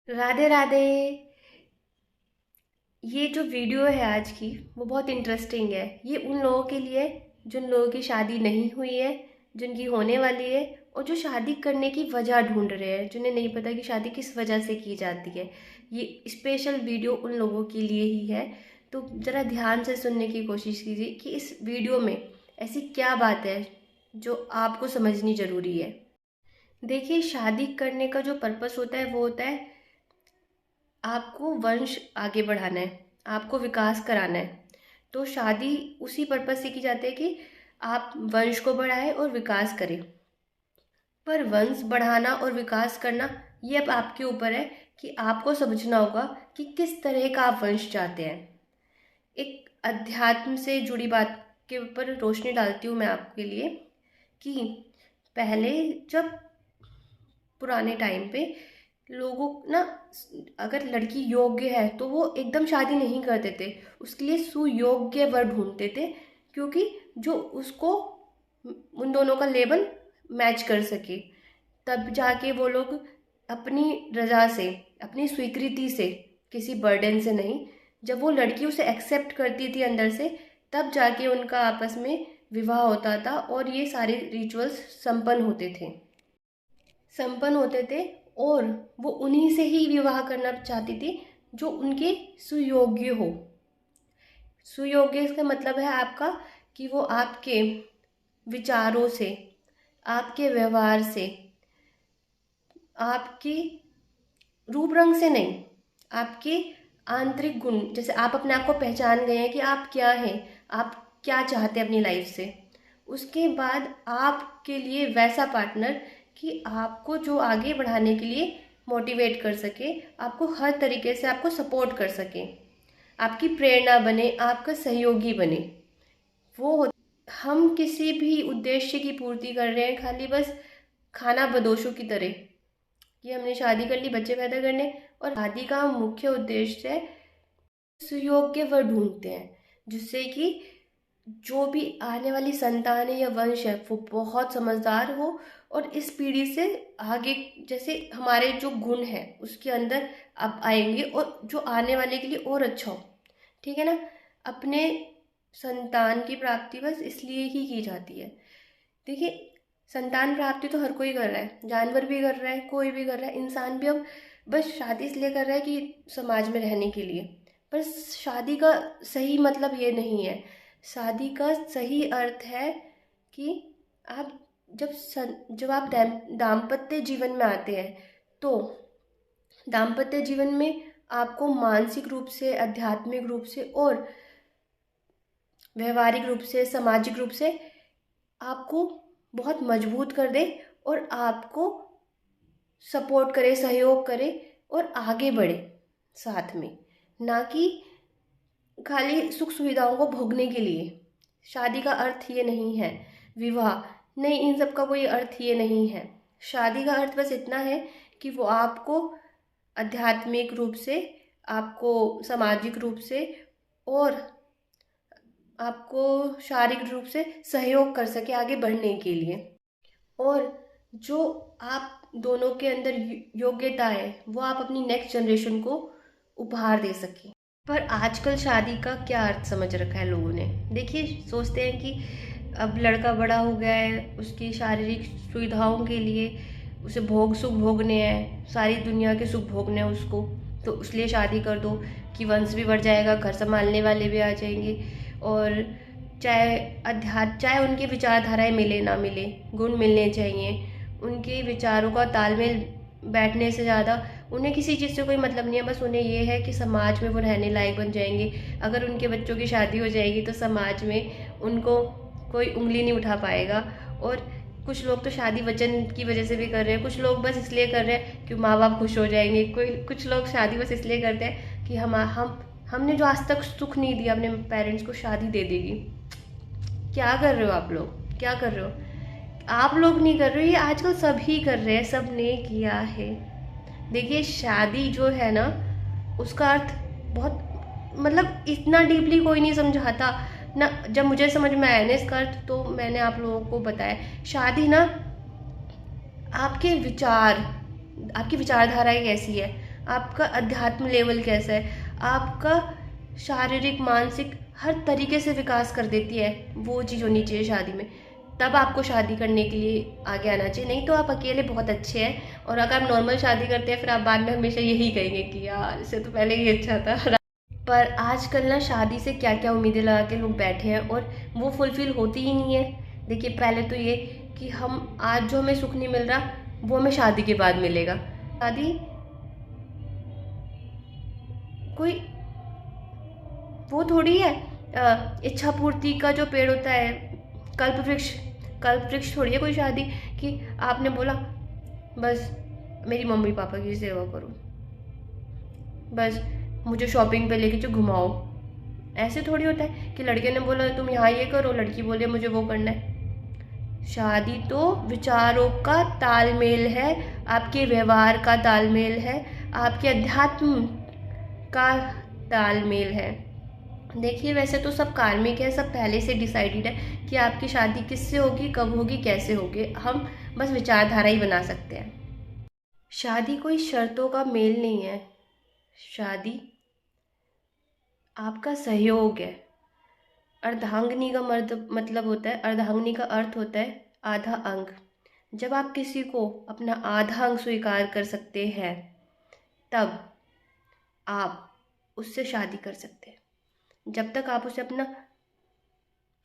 राधे राधे। ये जो वीडियो है आज की वो बहुत इंटरेस्टिंग है। ये उन लोगों के लिए जिन लोगों की शादी नहीं हुई है, जिनकी होने वाली है, और जो शादी करने की वजह ढूंढ रहे हैं, जिन्हें नहीं पता कि शादी किस वजह से की जाती है। ये स्पेशल वीडियो उन लोगों के लिए ही है। तो ज़रा ध्यान से सुनने की कोशिश कीजिए कि इस वीडियो में ऐसी क्या बात है जो आपको समझनी ज़रूरी है। देखिए, शादी करने का जो पर्पस होता है वो होता है आपको वंश आगे बढ़ाना है, आपको विकास कराना है। तो शादी उसी पर्पस से की जाती है कि आप वंश को बढ़ाएं और विकास करें। पर वंश बढ़ाना और विकास करना ये अब आपके ऊपर है कि आपको समझना होगा कि किस तरह का आप वंश चाहते हैं। एक अध्यात्म से जुड़ी बात के ऊपर रोशनी डालती हूँ मैं आपके लिए कि पहले जब पुराने टाइम पे लोगों ना, अगर लड़की योग्य है तो वो एकदम शादी नहीं करते थे, उसके लिए सुयोग्य वर ढूंढते थे, क्योंकि जो उसको उन दोनों का लेवल मैच कर सके। तब जाके वो लोग अपनी रजा से, अपनी स्वीकृति से, किसी बर्डन से नहीं, जब वो लड़की उसे एक्सेप्ट करती थी अंदर से, तब जाके उनका आपस में विवाह होता था और ये सारे रिचुअल्स संपन्न होते थे। और वो उन्हीं से ही विवाह करना चाहती थी जो उनके सुयोग्य हो। सुयोग्य का मतलब है आपका कि वो आपके विचारों से, आपके व्यवहार से, आपकी रूप रंग से नहीं, आपके आंतरिक गुण, जैसे आप अपने आप को पहचान गए हैं कि आप क्या हैं, आप क्या चाहते हैं अपनी लाइफ से। उसके बाद आपके लिए वैसा पार्टनर कि आपको जो आगे बढ़ाने के लिए मोटिवेट कर सके, आपको हर तरीके से आपको सपोर्ट कर सके, आपकी प्रेरणा बने, आपका सहयोगी बने। हम किसी भी उद्देश्य की पूर्ति कर रहे हैं खाली बस खाना बदोशों की तरह कि हमने शादी कर ली बच्चे पैदा करने, और शादी का मुख्य उद्देश्य है सुयोग्य वर ढूंढते हैं जिससे कि जो भी आने वाली संतान है या वंश है वो बहुत समझदार हो और इस पीढ़ी से आगे जैसे हमारे जो गुण हैं उसके अंदर अब आएंगे और जो आने वाले के लिए और अच्छा हो। ठीक है ना। अपने संतान की प्राप्ति बस इसलिए ही की जाती है। देखिए, संतान प्राप्ति तो हर कोई कर रहा है, जानवर भी कर रहा है, कोई भी कर रहा है, इंसान भी अब बस शादी इसलिए कर रहा है कि समाज में रहने के लिए। पर शादी का सही मतलब ये नहीं है। शादी का सही अर्थ है कि आप जब आप दाम्पत्य जीवन में आते हैं तो दाम्पत्य जीवन में आपको मानसिक रूप से, आध्यात्मिक रूप से और व्यवहारिक रूप से, सामाजिक रूप से आपको बहुत मजबूत कर दे और आपको सपोर्ट करे, सहयोग करे और आगे बढ़े साथ में, ना कि खाली सुख सुविधाओं को भोगने के लिए। शादी का अर्थ ये नहीं है, विवाह नहीं, इन सब का कोई अर्थ ये नहीं है। शादी का अर्थ बस इतना है कि वो आपको आध्यात्मिक रूप से, आपको सामाजिक रूप से और आपको शारीरिक रूप से सहयोग कर सके आगे बढ़ने के लिए। और जो आप दोनों के अंदर योग्यता है वो आप अपनी नेक्स्ट जनरेशन को उपहार दे सके। पर आजकल शादी का क्या अर्थ समझ रखा है लोगों ने। देखिए, सोचते हैं कि अब लड़का बड़ा हो गया है, उसकी शारीरिक सुविधाओं के लिए उसे भोग सुख भोगने हैं, सारी दुनिया के सुख भोगने हैं उसको, तो इसलिए शादी कर दो कि वंश भी बढ़ जाएगा, घर संभालने वाले भी आ जाएंगे। और चाहे उनकी विचारधाराएं मिले ना मिले, गुण मिलने चाहिए। उनके विचारों का तालमेल बैठने से ज़्यादा उन्हें किसी चीज़ से कोई मतलब नहीं है। बस उन्हें ये है कि समाज में वो रहने लायक बन जाएंगे। अगर उनके बच्चों की शादी हो जाएगी तो समाज में उनको कोई उंगली नहीं उठा पाएगा। और कुछ लोग तो शादी वचन की वजह से भी कर रहे हैं, कुछ लोग बस इसलिए कर रहे हैं कि माँ बाप खुश हो जाएंगे, कुछ लोग शादी बस इसलिए करते हैं कि हमने जो आज तक सुख नहीं दिया अपने पेरेंट्स को, शादी दे देगी। क्या कर रहे हो आप लोग, क्या कर रहे हो? आप लोग नहीं कर रहे हो, ये आजकल सभी कर रहे हैं, सब ने किया है। देखिए, शादी जो है ना उसका अर्थ बहुत, मतलब इतना डीपली कोई नहीं समझाता ना। जब मुझे समझ में आया ना इसका अर्थ तो मैंने आप लोगों को बताया। शादी ना आपके विचार, आपकी विचारधाराएं कैसी है, आपका अध्यात्म लेवल कैसा है, आपका शारीरिक मानसिक हर तरीके से विकास कर देती है। वो चीज़ होनी चाहिए शादी में, तब आपको शादी करने के लिए आगे आना चाहिए। नहीं तो आप अकेले बहुत अच्छे हैं, और अगर आप नॉर्मल शादी करते हैं फिर आप बाद में हमेशा यही कहेंगे कि यार इससे तो पहले ही अच्छा था। पर आजकल ना शादी से क्या क्या उम्मीदें लगा के लोग बैठे हैं और वो फुलफिल होती ही नहीं है। देखिए, पहले तो ये कि हम आज जो हमें सुख नहीं मिल रहा वो हमें शादी के बाद मिलेगा। शादी कोई वो थोड़ी है इच्छा पूर्ति का जो पेड़ होता है, कल्प वृक्ष। कल्प वृक्ष थोड़ी है कोई शादी कि आपने बोला बस मेरी मम्मी पापा की सेवा करो, बस मुझे शॉपिंग पे लेके जो घुमाओ। ऐसे थोड़ी होता है कि लड़के ने बोला तुम यहाँ ये करो, लड़की बोले मुझे वो करना है। शादी तो विचारों का तालमेल है, आपके व्यवहार का तालमेल है, आपके अध्यात्म का तालमेल है। देखिए, वैसे तो सब कार्मिक है, सब पहले से डिसाइडेड है कि आपकी शादी किससे होगी, कब होगी, कैसे होगी। हम बस विचारधारा ही बना सकते हैं। शादी कोई शर्तों का मेल नहीं है, शादी आपका सहयोग है। अर्धांगिनी का मतलब होता है, अर्धांगिनी का अर्थ होता है आधा अंग। जब आप किसी को अपना आधा अंग स्वीकार कर सकते हैं तब आप उससे शादी कर सकते हैं। जब तक आप उसे अपना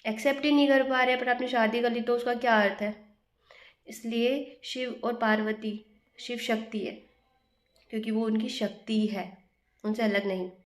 एक्सेप्ट ही नहीं कर पा रहे पर आपने शादी कर ली तो उसका क्या अर्थ है। इसलिए शिव और पार्वती, शिव शक्ति है क्योंकि वो उनकी शक्ति है, उनसे अलग नहीं।